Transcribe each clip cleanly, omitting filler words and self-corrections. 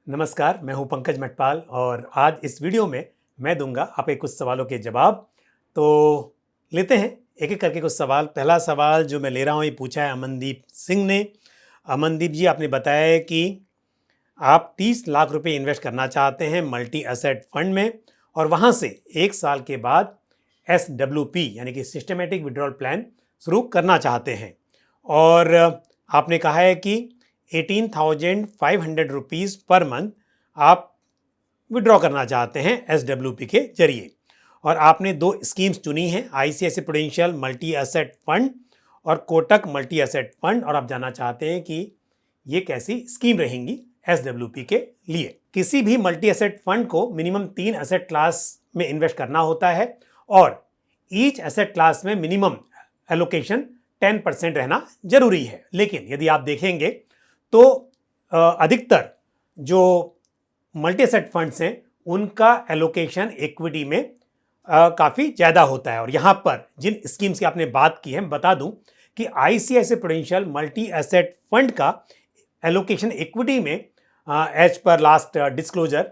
नमस्कार, मैं हूं पंकज मटपाल और आज इस वीडियो में मैं दूंगा आपके कुछ सवालों के जवाब। तो लेते हैं एक एक करके कुछ सवाल। पहला सवाल जो मैं ले रहा हूं ये पूछा है अमनदीप सिंह ने। अमनदीप जी, आपने बताया है कि आप 30 लाख रुपए इन्वेस्ट करना चाहते हैं मल्टी एसेट फंड में और वहां से एक साल के बाद SWP यानी कि सिस्टमेटिक विड्रॉल प्लान शुरू करना चाहते हैं। और आपने कहा है कि 18,500 रुपीज़ पर मंथ आप विड्रॉ करना चाहते हैं SWP के जरिए। और आपने दो स्कीम्स चुनी हैं, ICICI Prudential multi asset fund और कोटक मल्टी एसेट फंड। और आप जानना चाहते हैं कि ये कैसी स्कीम रहेंगी SWP के लिए। किसी भी मल्टी एसेट फंड को मिनिमम 3 एसेट क्लास में इन्वेस्ट करना होता है और ईच एसेट क्लास में मिनिमम एलोकेशन 10% रहना जरूरी है। लेकिन यदि आप देखेंगे तो अधिकतर जो मल्टी एसेट फंड्स हैं उनका एलोकेशन इक्विटी में काफ़ी ज़्यादा होता है। और यहाँ पर जिन स्कीम्स की आपने बात की है, मैं बता दूं कि ICICI Prudential multi asset fund का एलोकेशन इक्विटी में as per last disclosure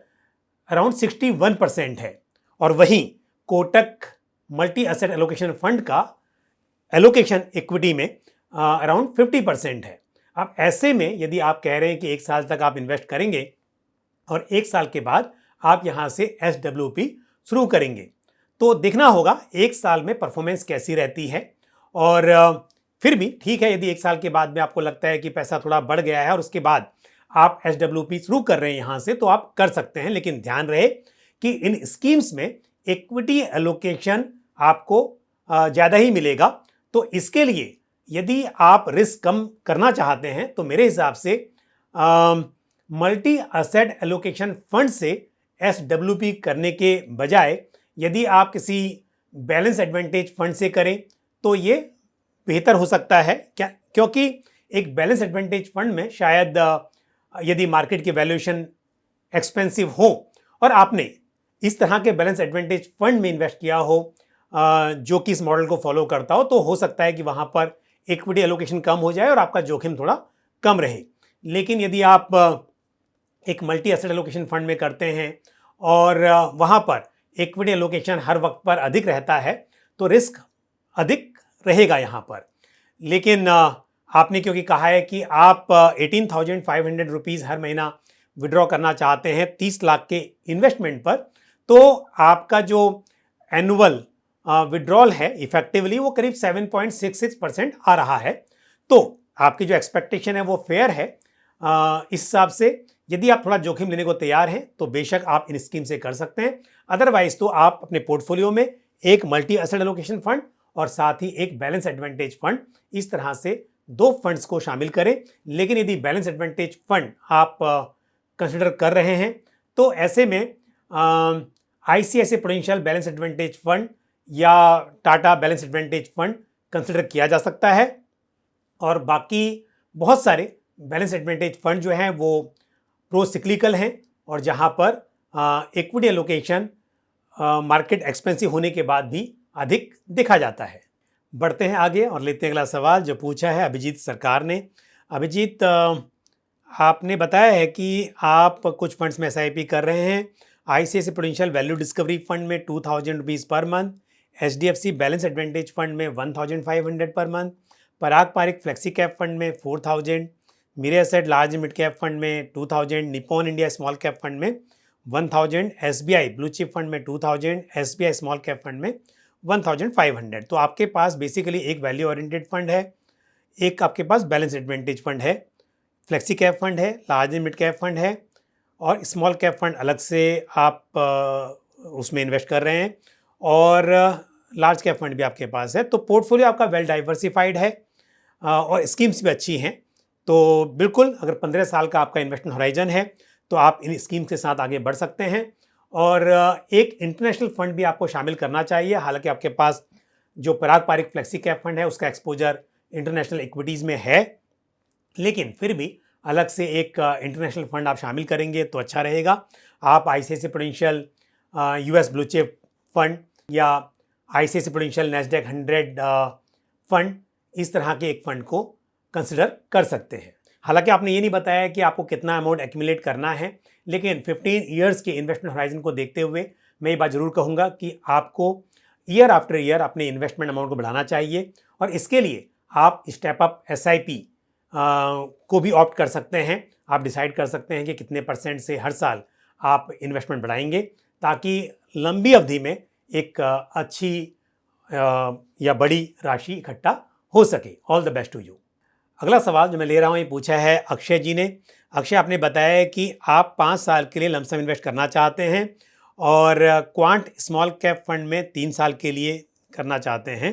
around 61% है और वहीं Kotak multi asset allocation fund का एलोकेशन इक्विटी में अराउंड 50% है। अब ऐसे में यदि आप कह रहे हैं कि एक साल तक आप इन्वेस्ट करेंगे और एक साल के बाद आप यहां से SWP शुरू करेंगे तो देखना होगा एक साल में परफॉर्मेंस कैसी रहती है। और फिर भी ठीक है, यदि एक साल के बाद में आपको लगता है कि पैसा थोड़ा बढ़ गया है और उसके बाद आप SWP शुरू कर रहे हैं यहां से, तो आप कर सकते हैं। लेकिन ध्यान रहे कि इन स्कीम्स में इक्विटी एलोकेशन आपको ज़्यादा ही मिलेगा। तो इसके लिए यदि आप रिस्क कम करना चाहते हैं तो मेरे हिसाब से मल्टी एसेट एलोकेशन फंड से SWP करने के बजाय यदि आप किसी बैलेंस एडवांटेज फंड से करें तो ये बेहतर हो सकता है। क्या? क्योंकि एक बैलेंस एडवांटेज फंड में शायद यदि मार्केट की वैल्यूएशन एक्सपेंसिव हो और आपने इस तरह के बैलेंस एडवांटेज फंड में इन्वेस्ट किया हो जो कि इस मॉडल को फॉलो करता हो, तो हो सकता है कि वहां पर इक्विटी एलोकेशन कम हो जाए और आपका जोखिम थोड़ा कम रहे। लेकिन यदि आप एक मल्टी एसेट एलोकेशन फंड में करते हैं और वहां पर इक्विटी एलोकेशन हर वक्त पर अधिक रहता है तो रिस्क अधिक रहेगा यहां पर। लेकिन आपने क्योंकि कहा है कि आप 18,500 रुपीज़ हर महीना विड्रॉ करना चाहते हैं 30 लाख के इन्वेस्टमेंट पर, तो आपका जो एनुअल विड्रॉल है इफेक्टिवली वो करीब 7.66% आ रहा है। तो आपकी जो एक्सपेक्टेशन है वो फेयर है। इस हिसाब से यदि आप थोड़ा जोखिम लेने को तैयार हैं तो बेशक आप इन स्कीम से कर सकते हैं। अदरवाइज तो आप अपने पोर्टफोलियो में एक मल्टी एसेट एलोकेशन फंड और साथ ही एक बैलेंस एडवांटेज फंड, इस तरह से दो फंड्स को शामिल करें। लेकिन यदि बैलेंस एडवांटेज फंड आप कंसिडर कर रहे हैं तो ऐसे में ICICI prudential balance advantage fund या Tata balance advantage fund consider किया जा सकता है। और बाकी बहुत सारे बैलेंस एडवांटेज फंड जो हैं वो प्रो सिक्लिकल हैं और जहां पर इक्विटी एलोकेशन मार्केट एक्सपेंसिव होने के बाद भी अधिक देखा जाता है। बढ़ते हैं आगे और लेते हैं अगला सवाल जो पूछा है अभिजीत सरकार ने। अभिजीत, आपने बताया है कि आप कुछ फंड्स में SIP कर रहे हैं। ICICI prudential value discovery fund में 2,000 rupees per month, HDFC balance advantage fund में 1,500 पर मंथ, पराग पारिक फ्लेक्सी कैप फंड में 4,000, Mirae Asset large mid cap fund में 2,000, Nippon India small cap fund में 1,000, SBI ब्लू चिप फंड में 2,000, SBI small cap fund में 1,500। तो आपके पास basically एक value oriented fund है, एक आपके पास बैलेंस एडवांटेज फंड है, फ्लेक्सी कैप फंड है, लार्ज मिड कैप फंड है और स्मॉल कैप फंड अलग से आप उसमें इन्वेस्ट कर रहे हैं और लार्ज कैप फंड भी आपके पास है। तो पोर्टफोलियो आपका वेल डाइवर्सिफाइड है और स्कीम्स भी अच्छी हैं। तो बिल्कुल अगर 15 साल का आपका इन्वेस्टमेंट होराइजन है तो आप इन स्कीम्स के साथ आगे बढ़ सकते हैं। और एक इंटरनेशनल फंड भी आपको शामिल करना चाहिए। हालांकि आपके पास जो पराग पारिक फ्लेक्सी कैप फंड है उसका एक्सपोजर इंटरनेशनल इक्विटीज़ में है, लेकिन फिर भी अलग से एक इंटरनेशनल फंड आप शामिल करेंगे तो अच्छा रहेगा। आप ICICI prudential US blue chip fund या ICICI प्रूडेंशियल NASDAQ 100 फंड, इस तरह के एक फंड को कंसिडर कर सकते हैं। हालांकि आपने ये नहीं बताया कि आपको कितना अमाउंट एक्यूमुलेट करना है, लेकिन 15 ईयर्स के इन्वेस्टमेंट होराइजन को देखते हुए मैं ये बात ज़रूर कहूँगा कि आपको ईयर आफ्टर ईयर अपने इन्वेस्टमेंट अमाउंट को बढ़ाना चाहिए और इसके लिए आप स्टेप अप SIP को भी ऑप्ट कर सकते हैं। आप डिसाइड कर सकते हैं कि कितने % से हर साल आप इन्वेस्टमेंट बढ़ाएंगे ताकि लंबी अवधि में एक अच्छी या बड़ी राशि इकट्ठा हो सके। All the best to you. अगला सवाल जो मैं ले रहा हूँ ये पूछा है अक्षय जी ने। अक्षय, आपने बताया है कि आप 5 साल के लिए लमसम इन्वेस्ट करना चाहते हैं और क्वांट स्मॉल कैप फंड में 3 साल के लिए करना चाहते हैं।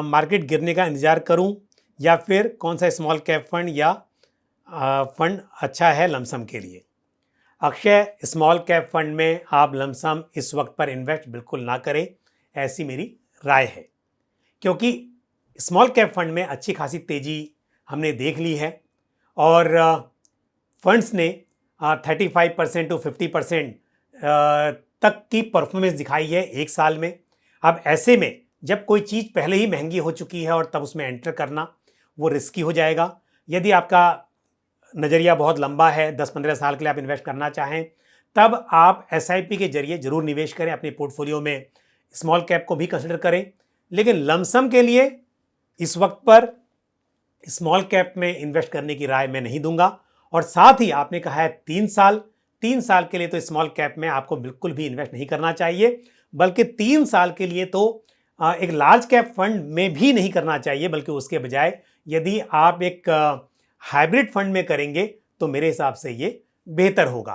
मार्केट गिरने का इंतज़ार करूं या फिर कौन सा स्मॉल कैप फंड या फंड अच्छा है लमसम के लिए? अक्षय, स्मॉल कैप फंड में आप लमसम इस वक्त पर इन्वेस्ट बिल्कुल ना करें, ऐसी मेरी राय है, क्योंकि स्मॉल कैप फंड में अच्छी खासी तेज़ी हमने देख ली है और फंड्स ने 35% टू 50% तक की परफॉर्मेंस दिखाई है एक साल में। अब ऐसे में जब कोई चीज़ पहले ही महंगी हो चुकी है और तब उसमें एंटर करना वो रिस्की हो जाएगा। यदि आपका नज़रिया बहुत लंबा है, 10-15 साल के लिए आप इन्वेस्ट करना चाहें, तब आप SIP के जरिए ज़रूर निवेश करें अपने पोर्टफोलियो में, स्मॉल कैप को भी कंसिडर करें। लेकिन लमसम के लिए इस वक्त पर स्मॉल कैप में इन्वेस्ट करने की राय मैं नहीं दूंगा। और साथ ही आपने कहा है 3 साल के लिए तो स्मॉल कैप में आपको बिल्कुल भी इन्वेस्ट नहीं करना चाहिए, बल्कि 3 साल के लिए तो एक लार्ज कैप फंड में भी नहीं करना चाहिए, बल्कि उसके बजाय यदि आप एक हाइब्रिड फंड में करेंगे तो मेरे हिसाब से ये बेहतर होगा।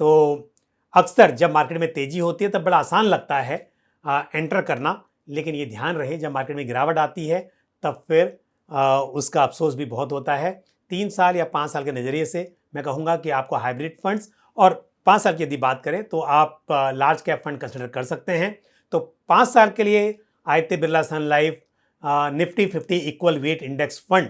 तो अक्सर जब मार्केट में तेज़ी होती है तब बड़ा आसान लगता है एंटर करना, लेकिन ये ध्यान रहे जब मार्केट में गिरावट आती है तब फिर उसका अफसोस भी बहुत होता है। 3 साल या 5 साल के नज़रिए से मैं कहूँगा कि आपको हाइब्रिड फंड्स, और 5 साल की यदि बात करें तो आप लार्ज कैप फंड कंसिडर कर सकते हैं। तो 5 साल के लिए Aditya Birla Sun Life Nifty 50 equal weight index fund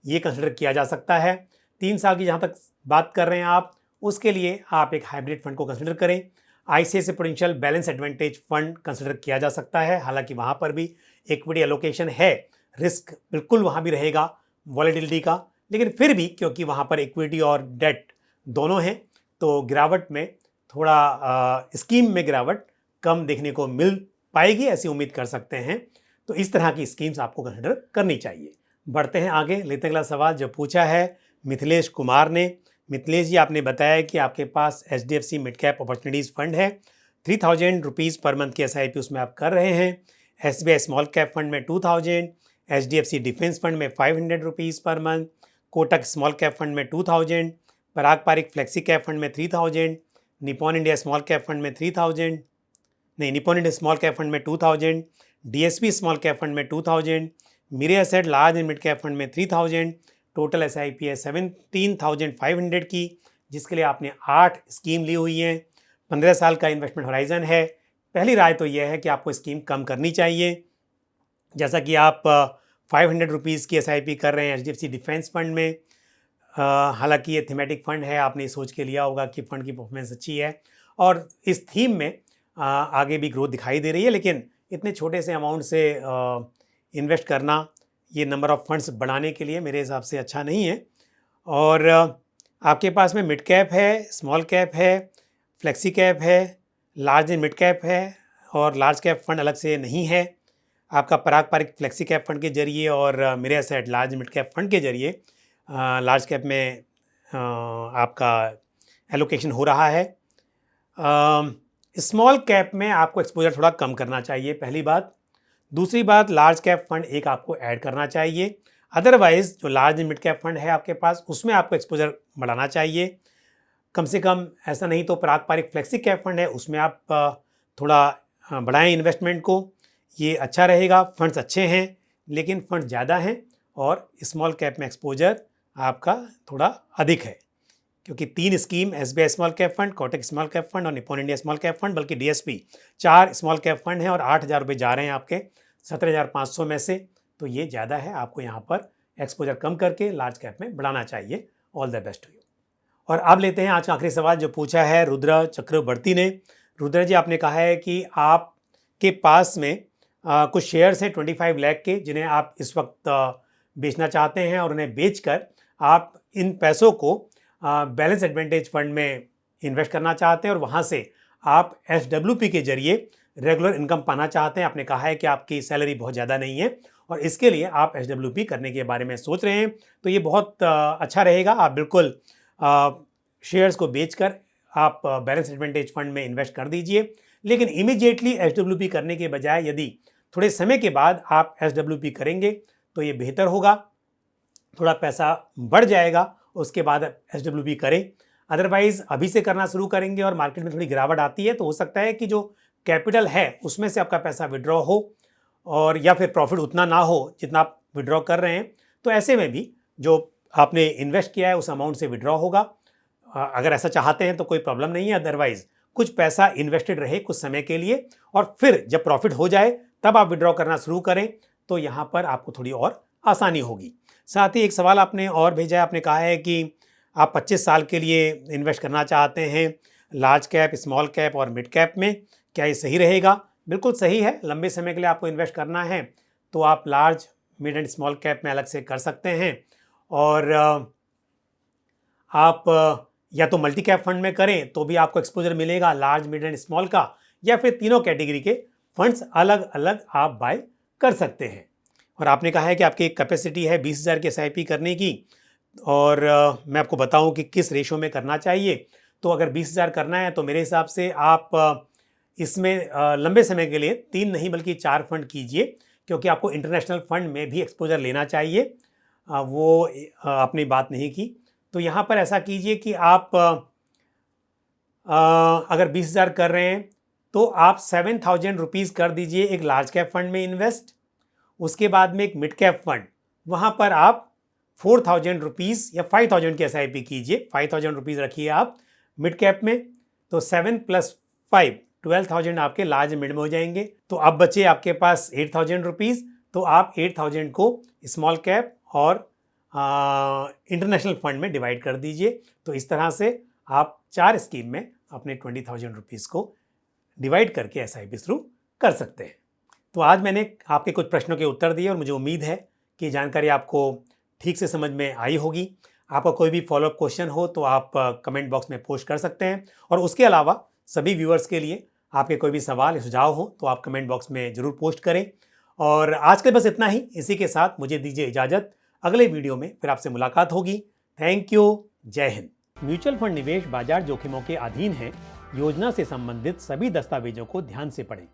ये कंसिडर किया जा सकता है। 3 साल की जहाँ तक बात कर रहे हैं आप, उसके लिए आप एक हाइब्रिड फंड को कंसिडर करें। ICICI prudential balance advantage fund consider किया जा सकता है, हालांकि वहाँ पर भी इक्विटी एलोकेशन है, रिस्क बिल्कुल वहाँ भी रहेगा वॉलेटिलिटी का, लेकिन फिर भी क्योंकि वहाँ पर इक्विटी और डेट दोनों हैं तो गिरावट में थोड़ा स्कीम में गिरावट कम देखने को मिल पाएगी, ऐसी उम्मीद कर सकते हैं। तो इस तरह की स्कीम्स आपको कंसिडर करनी चाहिए। बढ़ते हैं आगे, लेते हैं अगला सवाल जो पूछा है मिथिलेश कुमार ने। मिथिलेश जी, आपने बताया कि आपके पास HDFC mid cap opportunities fund है, 3000 रुपीज़ पर मंथ की SIP उसमें आप कर रहे हैं। SBI स्मॉल कैप फंड में 2000, HDFC डिफेंस फंड में 500 rupees per month, Kotak small cap fund में 2000, पराग पारिक फ्लेक्सी कैप फंड में 3000, Nippon India small cap fund में 3000, नहीं Nippon India small cap fund में 2000, DSP स्मॉल कैप फंड में 2000, Mirae Asset large and mid cap fund में 3000, total SIP है 17,500 की, जिसके लिए आपने 8 स्कीम ली हुई हैं। 15 साल का इन्वेस्टमेंट होराइजन है। पहली राय तो यह है कि आपको स्कीम कम करनी चाहिए, जैसा कि आप 500 रुपीज़ की SIP कर रहे हैं HDFC डिफेंस फंड में। हालांकि ये थीमेटिक फंड है, आपने सोच के लिया होगा कि फंड की परफॉर्मेंस अच्छी है और इस थीम में आगे भी ग्रोथ दिखाई दे रही है, लेकिन इतने छोटे से अमाउंट से इन्वेस्ट करना ये नंबर ऑफ़ फंड्स बढ़ाने के लिए मेरे हिसाब से अच्छा नहीं है। और आपके पास में मिड कैप है, स्मॉल कैप है, फ्लेक्सी कैप है, लार्ज एंड मिड कैप है और लार्ज कैप फंड अलग से नहीं है। आपका पराग पारिक फ्लेक्सी कैप फंड के जरिए और मेरे asset large mid cap fund के जरिए लार्ज कैप में आपका एलोकेशन हो रहा है। स्मॉल कैप में आपको एक्सपोजर थोड़ा कम करना चाहिए, पहली बात। दूसरी बात, लार्ज कैप फंड एक आपको ऐड करना चाहिए। अदरवाइज़ जो large and mid cap fund है आपके पास, उसमें आपको एक्सपोजर बढ़ाना चाहिए कम से कम। ऐसा नहीं तो पराग पारिक फ्लेक्सी कैप फंड है, उसमें आप थोड़ा बढ़ाएं इन्वेस्टमेंट को, ये अच्छा रहेगा। फंड्स अच्छे हैं लेकिन फंड ज़्यादा हैं और स्मॉल कैप में एक्सपोजर आपका थोड़ा अधिक है, क्योंकि 3 scheme SBI small cap fund, Kotak small cap fund और Nippon India small cap fund, बल्कि DSP 4 स्मॉल कैप फंड हैं और 8,000 रुपये जा रहे हैं आपके 17,500 में से, तो ये ज़्यादा है। आपको यहाँ पर एक्सपोजर कम करके लार्ज कैप में बढ़ाना चाहिए। All the best to you. और अब लेते हैं आज का आखिरी सवाल जो पूछा है रुद्र चक्रवर्ती ने। रुद्र जी, आपने कहा है कि आपके पास में कुछ शेयर्स हैं 25 लाख के, जिन्हें आप इस वक्त बेचना चाहते हैं और उन्हें बेचकर आप इन पैसों को बैलेंस एडवांटेज फंड में इन्वेस्ट करना चाहते हैं और वहाँ से आप SWP के जरिए रेगुलर इनकम पाना चाहते हैं। आपने कहा है कि आपकी सैलरी बहुत ज़्यादा नहीं है और इसके लिए आप SWP करने के बारे में सोच रहे हैं, तो ये बहुत अच्छा रहेगा। आप बिल्कुल शेयर्स को बेचकर आप बैलेंस एडवांटेज फंड में इन्वेस्ट कर दीजिए, लेकिन इमीडिएटली SWP करने के बजाय यदि थोड़े समय के बाद आप SWP करेंगे तो ये बेहतर होगा। थोड़ा पैसा बढ़ जाएगा, उसके बाद SWP करें। अदरवाइज अभी से करना शुरू करेंगे और मार्केट में थोड़ी गिरावट आती है तो हो सकता है कि जो कैपिटल है उसमें से आपका पैसा विड्रॉ हो और या फिर प्रॉफिट उतना ना हो जितना आप विड्रॉ कर रहे हैं। तो ऐसे में भी जो आपने इन्वेस्ट किया है उस अमाउंट से विड्रॉ होगा। अगर ऐसा चाहते हैं तो कोई प्रॉब्लम नहीं है। अदरवाइज कुछ पैसा इन्वेस्टेड रहे कुछ समय के लिए और फिर जब प्रॉफिट हो जाए तब आप विड्रॉ करना शुरू करें, तो यहाँ पर आपको थोड़ी और आसानी होगी। साथ ही एक सवाल आपने और भेजा है, आपने कहा है कि आप 25 साल के लिए इन्वेस्ट करना चाहते हैं लार्ज कैप, स्मॉल कैप और मिड कैप में, क्या ये सही रहेगा? बिल्कुल सही है। लंबे समय के लिए आपको इन्वेस्ट करना है तो आप large, mid and small cap में अलग से कर सकते हैं और आप या तो मल्टी कैप फंड में करें तो भी आपको एक्सपोजर मिलेगा लार्ज, मिड एंड स्मॉल का, या फिर तीनों कैटेगरी के फंड्स अलग अलग आप बाय कर सकते हैं। और आपने कहा है कि आपकी एक कैपेसिटी है 20,000 की SIP करने की और मैं आपको बताऊं कि किस रेशो में करना चाहिए। तो अगर 20,000 करना है तो मेरे हिसाब से आप इसमें लंबे समय के लिए 3 नहीं बल्कि 4 फंड कीजिए, क्योंकि आपको इंटरनेशनल फंड में भी एक्सपोजर लेना चाहिए। वो आपने बात नहीं की। तो यहाँ पर ऐसा कीजिए कि आप अगर 20,000 कर रहे हैं तो आप 7,000 रुपीज़ कर दीजिए एक लार्ज कैप फंड में इन्वेस्ट। उसके बाद में एक मिड कैप फंड, वहाँ पर आप 4,000 रुपीज़ या 5,000 की SIP कीजिए। 5,000 रुपीज़ रखिए आप मिड कैप में, तो 7 + 5 12,000 आपके लार्ज मिड में हो जाएंगे। तो अब बचे आपके पास 8,000 रुपीज़, तो आप 8,000 को स्मॉल कैप और इंटरनेशनल फंड में डिवाइड कर दीजिए। तो इस तरह से आप 4 स्कीम में अपने 20,000 रुपीज़ को डिवाइड करके SIP शुरू कर सकते हैं। तो आज मैंने आपके कुछ प्रश्नों के उत्तर दिए और मुझे उम्मीद है कि जानकारी आपको ठीक से समझ में आई होगी। आपका कोई भी फॉलोअप क्वेश्चन हो तो आप कमेंट बॉक्स में पोस्ट कर सकते हैं और उसके अलावा सभी व्यूअर्स के लिए आपके कोई भी सवाल या सुझाव हो तो आप कमेंट बॉक्स में ज़रूर पोस्ट करें। और आज के बस इतना ही। इसी के साथ मुझे दीजिए इजाज़त। अगले वीडियो में फिर आपसे मुलाकात होगी। Thank you. जय हिंद। म्यूचुअल फंड निवेश बाजार जोखिमों के अधीन है। योजना से संबंधित सभी दस्तावेजों को ध्यान से पढ़ें।